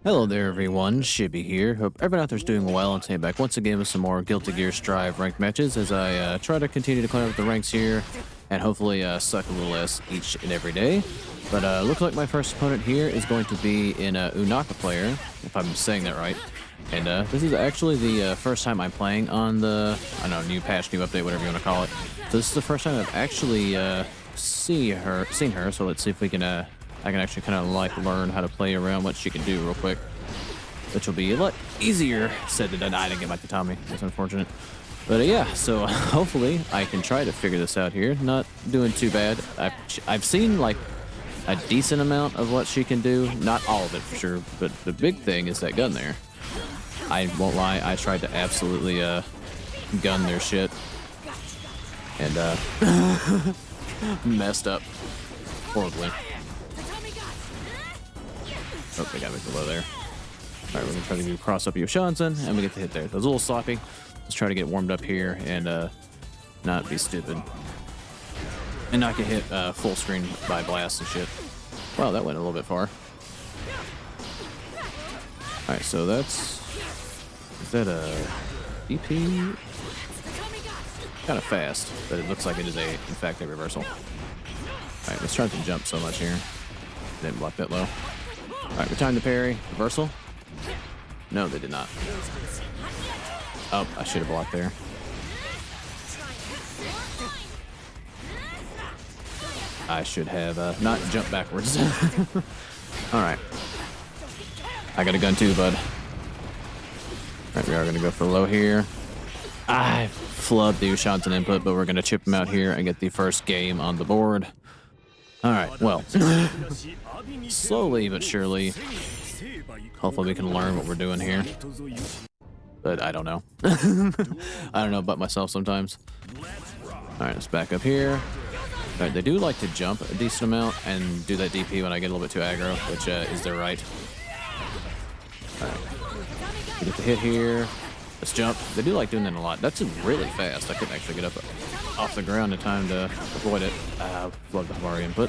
Hello there everyone, Shibby here. Hope everyone out there's doing well and today back once again with some more Guilty Gear Strive ranked matches as I try to continue to climb up the ranks here and hopefully suck a little less each and every day. But looks like my first opponent here is going to be an Unika player, if I'm saying that right. And this is actually the first time I'm playing on the, I don't know, new patch, new update, whatever you want to call it. So this is the first time I've actually seen her, so let's see if we can I can actually kind of like learn how to play around what she can do real quick, which will be a lot easier said than done. I didn't get my Tatami. That's unfortunate. But yeah, so hopefully I can try to figure this out here. Not doing too bad. I've seen like a decent amount of what she can do. Not all of it for sure, but the big thing is that gun there. I won't lie, I tried to absolutely gun their shit. And messed up horribly. Oh, they got me below there. All right, we're gonna try to do cross up Yoshansen, and we get the hit there. It was a little sloppy. Let's try to get warmed up here and not be stupid. And not get hit full screen by blast and shit. Wow, that went a little bit far. All right, so that's... Is that a DP? Kind of fast, but it looks like it is in fact, a reversal. All right, let's try to jump so much here. Didn't block that low. All right, return the parry. Reversal? No, they did not. Oh, I should have blocked there. I should have not jumped backwards. All right. I got a gun too, bud. All right, we are going to go for low here. I flubbed the Ushanten input, but we're going to chip him out here and get the first game on the board. All right, well, slowly but surely, hopefully we can learn what we're doing here. But I don't know. I don't know about myself sometimes. All right, let's back up here. All right, they do like to jump a decent amount and do that DP when I get a little bit too aggro, which is their right. All right, we get the hit here. Let's jump. They do like doing that a lot. That's really fast. I couldn't actually get up off the ground in time to avoid it. Love the Havari input.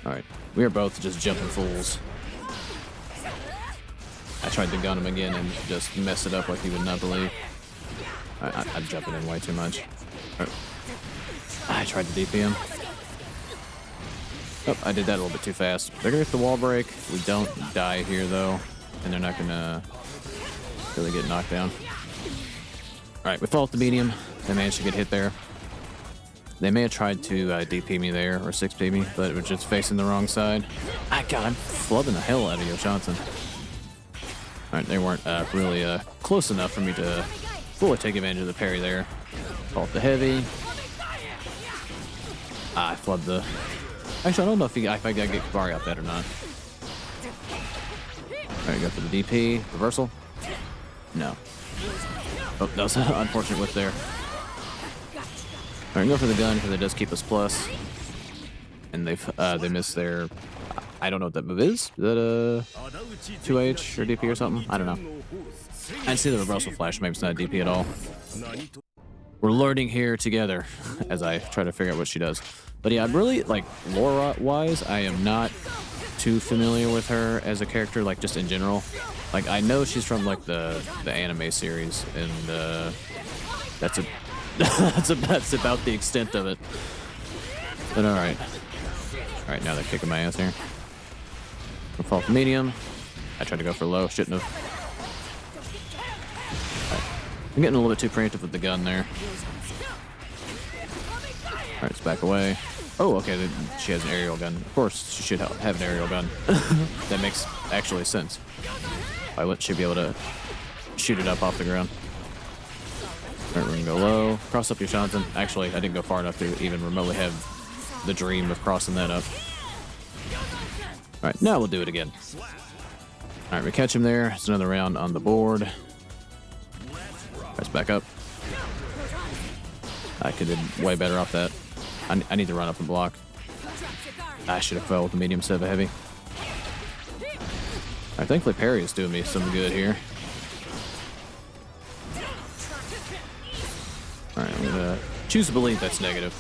Alright, we are both just jumping fools. I tried to gun him again and just mess it up like you would not believe. I'm jumping in way too much. Right. I tried to DP him. Oh, I did that a little bit too fast. They're gonna get the wall break. We don't die here though, and they're not gonna really get knocked down. Alright, we fall at the medium. They managed to get hit there. They may have tried to DP me there, or 6P me, but it was just facing the wrong side. God, I'm flubbing the hell out of Yoshansen. Alright, they weren't really close enough for me to fully take advantage of the parry there. Fall at the heavy. I flubbed the... Actually, I don't know if I gotta get Kabari out that or not. Alright, go for the DP. Reversal? No. Oh, that was an unfortunate whip there. Alright, go for the gun because it does keep us plus. And they missed their... I don't know what that move is. Is that a 2H or DP or something? I don't know. I didn't see the reversal flash. Maybe it's not a DP at all. We're learning here together as I try to figure out what she does. But yeah, I'm really, like, lore-wise, I am not too familiar with her as a character, like, just in general. Like, I know she's from, like, the anime series, and that's that's about the extent of it. But alright. Alright, now they're kicking my ass here. I'll fall for medium. I tried to go for low, shouldn't have. Right. I'm getting a little bit too preemptive with the gun there. Alright, let's back away. Oh, okay, she has an aerial gun. Of course, she should have an aerial gun. That makes actually sense. I should be able to shoot it up off the ground. Alright, we're gonna go low. Cross up Yoshansen. Actually, I didn't go far enough to even remotely have the dream of crossing that up. Alright, now we'll do it again. Alright, we catch him there. It's another round on the board. Let's back up. I could have did way better off that. I need to run up and block. I should have fell with the medium instead of a heavy. Alright, thankfully parry is doing me some good here. Alright, I'm gonna choose to believe that's negative.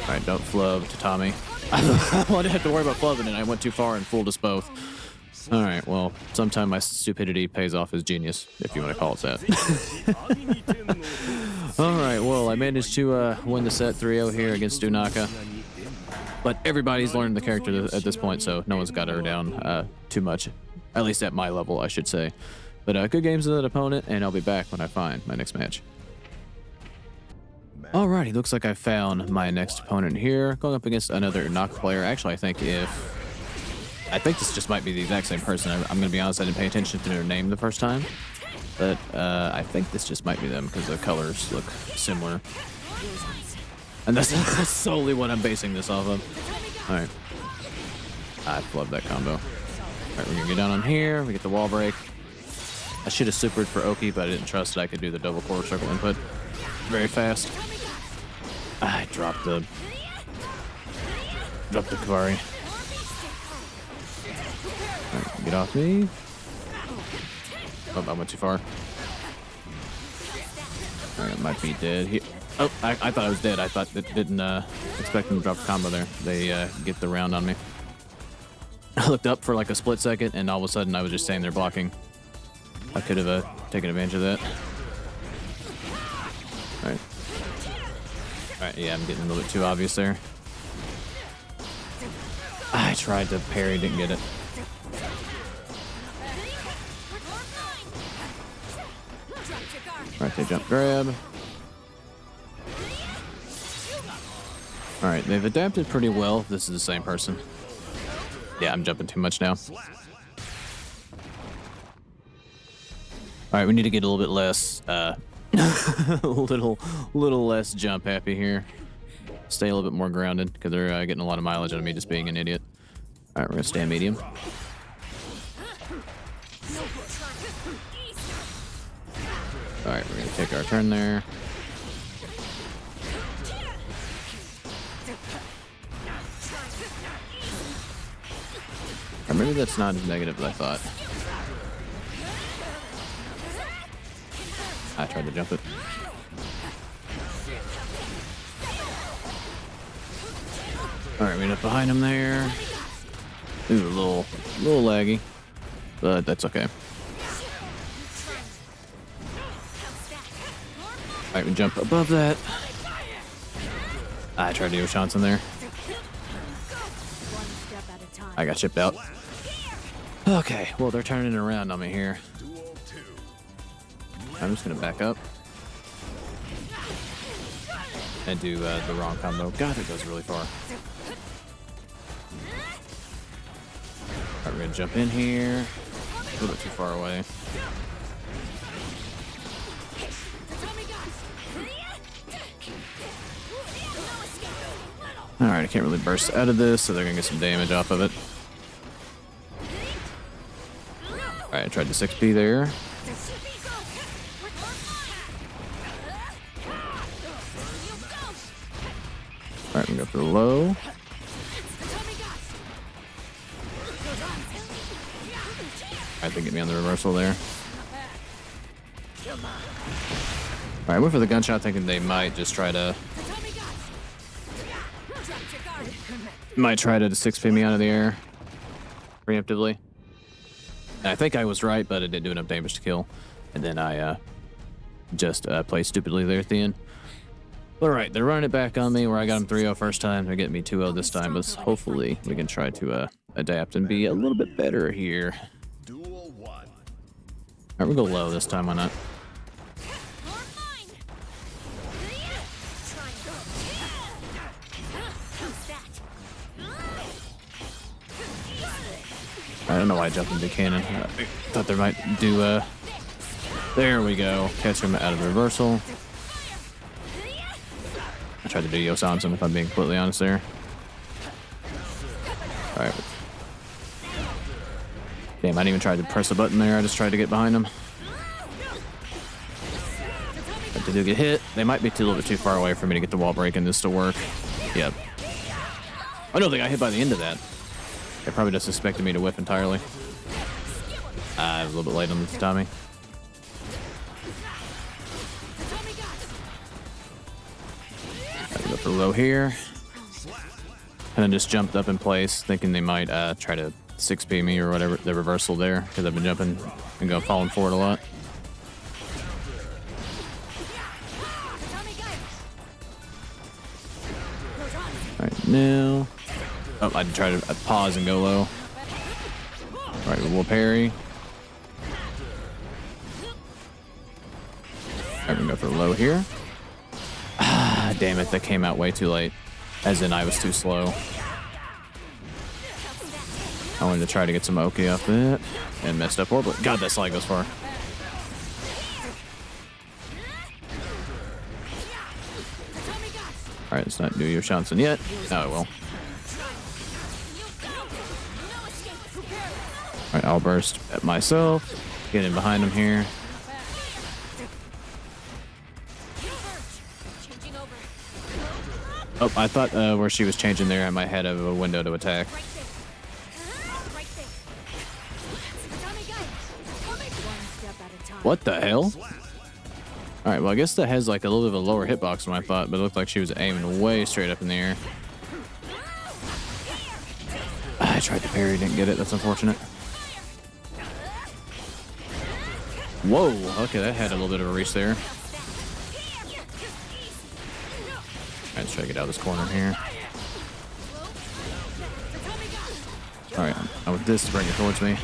Alright, don't flub Tatami. I didn't have to worry about flubbing it. I went too far and fooled us both. All right, well, sometime my stupidity pays off as genius, if you want to call it that. All right, well, I managed to win the set 3-0 here against Unika. But everybody's learned the character at this point, so no one's got her down too much. At least at my level, I should say. But good games with that opponent, and I'll be back when I find my next match. Alrighty, looks like I found my next opponent here, going up against another Unika player. Actually, I think this just might be the exact same person. I'm gonna be honest, I didn't pay attention to their name the first time, but I think this just might be them because the colors look similar. And that's solely what I'm basing this off of. Alright. I love that combo. Alright, we're gonna get down on here, we get the wall break. I should have supered for Oki, but I didn't trust that I could do the double quarter circle input very fast. I dropped the Kavari. Right, get off me. Oh, I went too far. Alright, I might be dead here. Oh, I thought I was dead. I thought it didn't expect him to drop a combo there. They get the round on me. I looked up for like a split second, and all of a sudden I was just standing there blocking. I could have taken advantage of that. Alright. Alright, yeah, I'm getting a little bit too obvious there. I tried to parry, didn't get it. Alright, they jump grab. Alright, they've adapted pretty well if this is the same person. Yeah, I'm jumping too much now. Alright, we need to get a little bit less, a little less jump happy here. Stay a little bit more grounded, because they're getting a lot of mileage out of me just being an idiot. Alright, we're gonna stand medium. Alright, we're gonna take our turn there. Or maybe that's not as negative as I thought. I tried to jump it. Alright, we end up behind him there. Ooh, a little laggy, but that's okay. Alright, we jump above that. I tried to do a chance in there. I got chipped out. Okay, well, they're turning it around on me here. I'm just gonna back up and do the wrong combo. God, it goes really far. Alright, we're gonna jump in here. A little bit too far away. Alright, I can't really burst out of this, so they're gonna get some damage off of it. Alright, I tried the 6B there. Alright, we go for the low. Alright, they get me on the reversal there. Alright, I went for the gunshot thinking they might just try to... Might try to 6P me out of the air. Preemptively. And I think I was right, but it didn't do enough damage to kill. And then I just played stupidly there at the end. Alright, they're running it back on me where I got them 3-0 first time. They're getting me 2-0 this time, but hopefully we can try to adapt and be a little bit better here. Alright, we'll go low this time, why not? I don't know why I jumped into cannon. I thought they might do there we go. Catch him out of the reversal. I tried to do Yosanson if I'm being completely honest there. Alright. Damn, I didn't even try to press a button there. I just tried to get behind him. But they do get hit. They might be a little bit too far away for me to get the wall break and this to work. Yep. I don't think I hit by the end of that. They probably just expected me to whiff entirely. I was a little bit late on the timing. Go for low here. And then just jumped up in place, thinking they might try to 6P me or whatever, the reversal there, because I've been jumping and falling forward a lot. Alright, now. Oh, I tried to pause and go low. Alright, we'll parry. I'm gonna go for low here. Ah, damn it, that came out way too late. As in, I was too slow. I wanted to try to get some Oki off that. And messed up horribly. God, that slide goes far. Alright, let's not do your Shansen yet. Oh, well. Alright, I'll burst at myself. Get in behind him here. Oh, I thought where she was changing there, I might have a window to attack. What the hell? Alright, well, I guess that has like a little bit of a lower hitbox than I thought, but it looked like she was aiming way straight up in the air. I tried to parry, didn't get it. That's unfortunate. Whoa, okay, that had a little bit of a reach there. Alright, let's try to get out of this corner here. Alright, I want this to bring it towards me.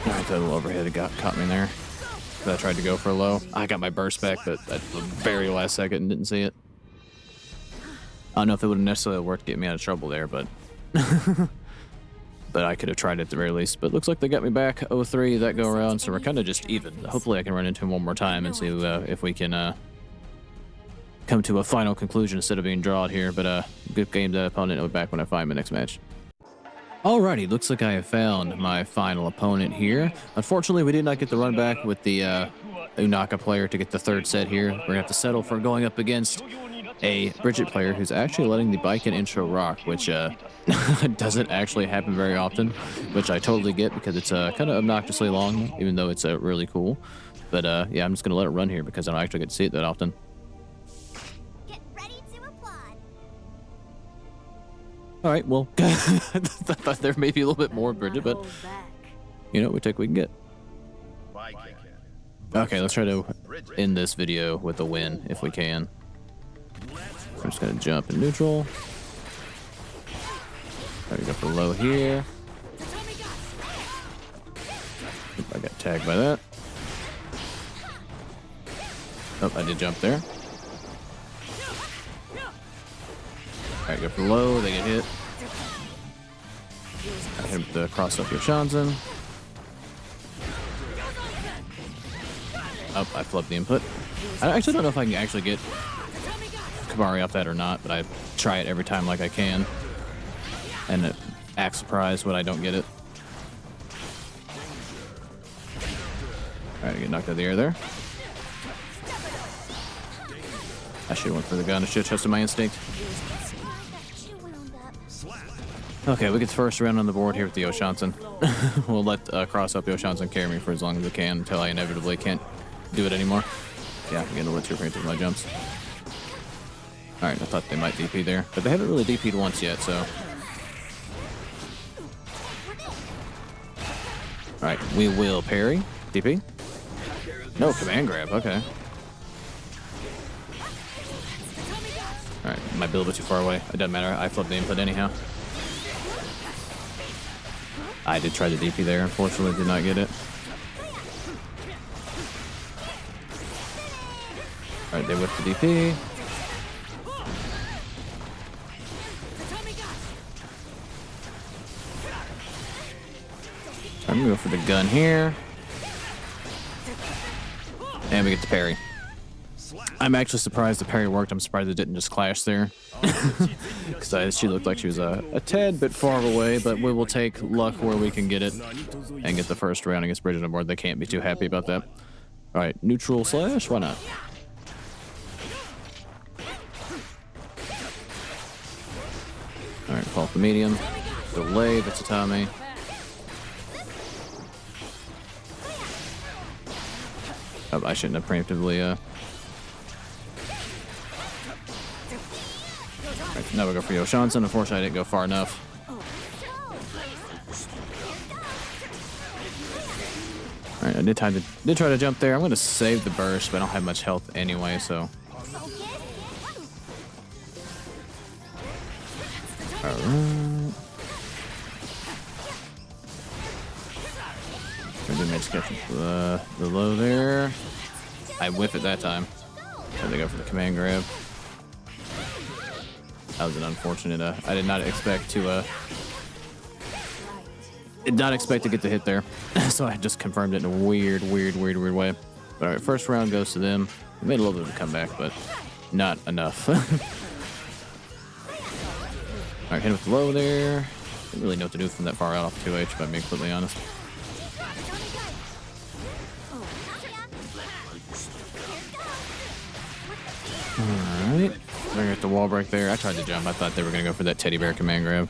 Alright, that little overhead caught me there. I tried to go for a low. I got my burst back, but at the very last second didn't see it. I don't know if it would have necessarily worked to get me out of trouble there, but but I could have tried it at the very least. But looks like they got me back 0-3 that go around, so we're kind of just even. Hopefully I can run into him one more time and see if we can come to a final conclusion instead of being drawed here. But good game to opponent. I'll be back when I find my next match. Alrighty, looks like I have found my final opponent here. Unfortunately, we did not get the run back with the Unika player to get the third set here. We're going to have to settle for going up against a Bridget player who's actually letting the baiken intro rock, which doesn't actually happen very often, which I totally get because it's kind of obnoxiously long, even though it's really cool. But yeah, I'm just going to let it run here because I don't actually get to see it that often. All right, well, I thought there may be a little bit more Bridget, but you know, we take what we can get. Okay, let's try to end this video with a win if we can. I'm just gonna jump in neutral. Try to go for low here. Oop, I got tagged by that. Oh, I did jump there. Alright, go for low, they get hit. I hit him with the cross up your Shansen. Oh, I flubbed the input. I actually don't know if I can actually get Kabari off that or not, but I try it every time like I can. And it acts surprised when I don't get it. Alright, I get knocked out of the air there. I should have went for the gun. I should have trusted my instinct. Okay, we get the first round on the board here with the Shansen. We'll let cross up Shansen carry me for as long as it can until I inevitably can't do it anymore. Yeah, I'm getting a little too afraid to my jumps. Alright, I thought they might DP there, but they haven't really DP'd once yet, so. Alright, we will parry. DP? No, command grab, okay. Alright, might be a little bit too far away. It doesn't matter, I flipped the input anyhow. I did try the DP there, unfortunately did not get it. Alright, they whipped the DP. I'm gonna go for the gun here. And we get the parry. I'm actually surprised the parry worked. I'm surprised it didn't just clash there. Because she looked like she was a tad bit far away, but we will take luck where we can get it and get the first round against Bridget on board. They can't be too happy about that. Alright, neutral slash, why not? Alright, fall off the medium. Delay, that's a Tommy. Oh, I shouldn't have preemptively. Right, now we go for Yoshanson. Unfortunately, I didn't go far enough. All right, I did try to jump there. I'm going to save the burst, but I don't have much health anyway, so. All right. I did manage to catch the low there. I whiff it that time. So they go for the command grab. That was an unfortunate. I did not expect to. Did not expect to get the hit there, so I just confirmed it in a weird way. But all right, first round goes to them. We made a little bit of a comeback, but not enough. All right, hit him with the low there. Didn't really know what to do from that far out off 2H, if I'm being completely honest. Alright. They're gonna get the wall break there. I tried to jump. I thought they were gonna go for that teddy bear command grab.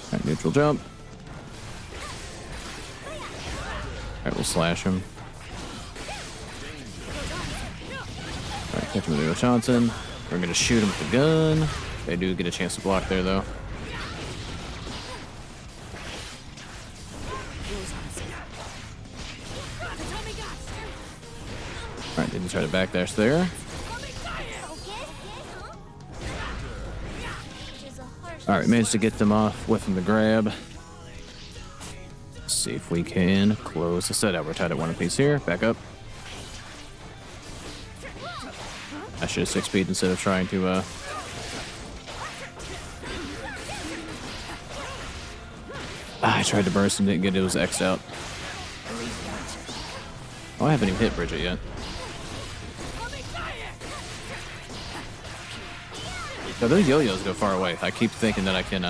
Alright, neutral jump. Alright, we'll slash him. Alright, catch him with the Johnson. We're gonna shoot him with the gun. They do get a chance to block there though. Alright, didn't try to backdash there. Alright, managed to get them off whiffing the grab. Let's see if we can close the set out. We're tied at 1 apiece here. Back up. I should have 6-speed instead of trying to I tried to burst and didn't get it. It was X'd out. Oh, I haven't even hit Bridget yet. So those yo-yos go far away. I keep thinking that I can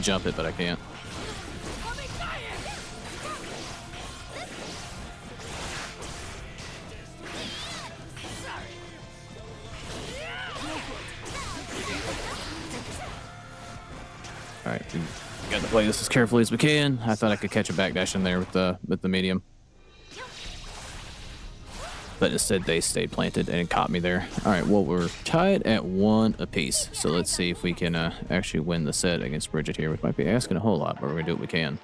jump it, but I can't. All right, we got to play this as carefully as we can. I thought I could catch a backdash in there with the medium. But instead they stayed planted and caught me there. All right, well, we're tied at 1 apiece. So let's see if we can actually win the set against Bridget here, which might be asking a whole lot, but we're going to do what we can.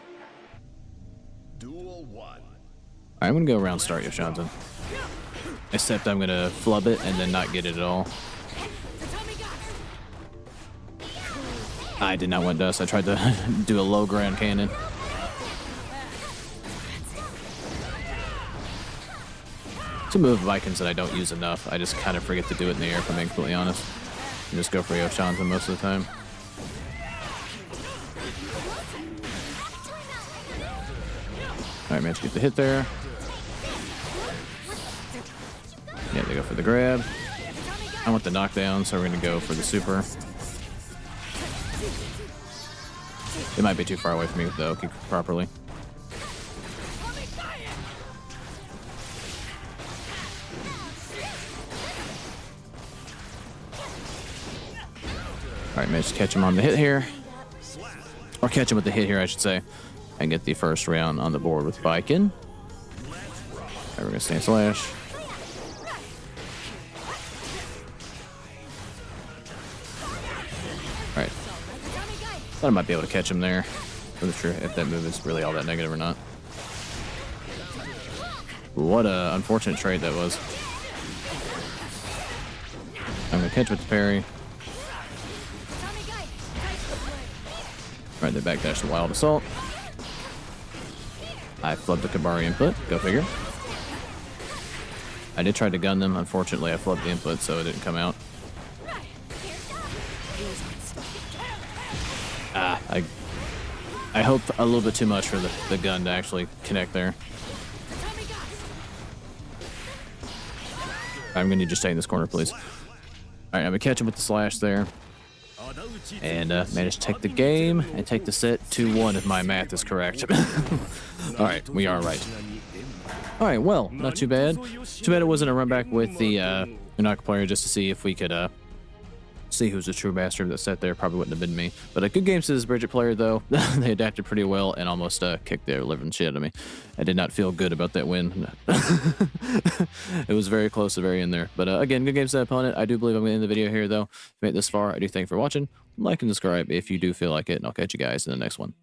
Duel 1. All right, I'm going to go around start Yoshanson. Except I'm going to flub it and then not get it at all. I did not want dust. I tried to do a low ground cannon. It's a move of Vikings that I don't use enough. I just kind of forget to do it in the air, if I'm being completely honest. I just go for Yoshanson most of the time. Alright, managed to get the hit there. Yeah, they go for the grab. I want the knockdown, so we're going to go for the super. It might be too far away from me with the Oki properly. Alright, managed to catch him on the hit here. Or catch him with the hit here, I should say. And get the first round on the board with baiken. Alright, we're going to stand slash. Alright. Thought I might be able to catch him there. Wasn't sure if that move is really all that negative or not. What a unfortunate trade that was. I'm going to catch with the parry. Alright, they backdash the Wild Assault. I flubbed the Kabari input. Go figure. I did try to gun them. Unfortunately, I flubbed the input, so it didn't come out. I hoped a little bit too much for the gun to actually connect there. I'm going to need you to stay in this corner, please. Alright, I'm going to catch him with the slash there. And managed to take the game and take the set 2-1 if my math is correct. Alright, we are right. Alright, well, not too bad. Too bad it wasn't a run back with the Unika player just to see if we could see who's a true master of that set there. Probably wouldn't have been me. But a good game to this Bridget player, though. They adapted pretty well and almost kicked their living shit out of me. I did not feel good about that win. It was very close to the very end there. But again, good games to that opponent. I do believe I'm going to end the video here, though. If you made it this far, I do thank you for watching. Like and subscribe if you do feel like it, and I'll catch you guys in the next one.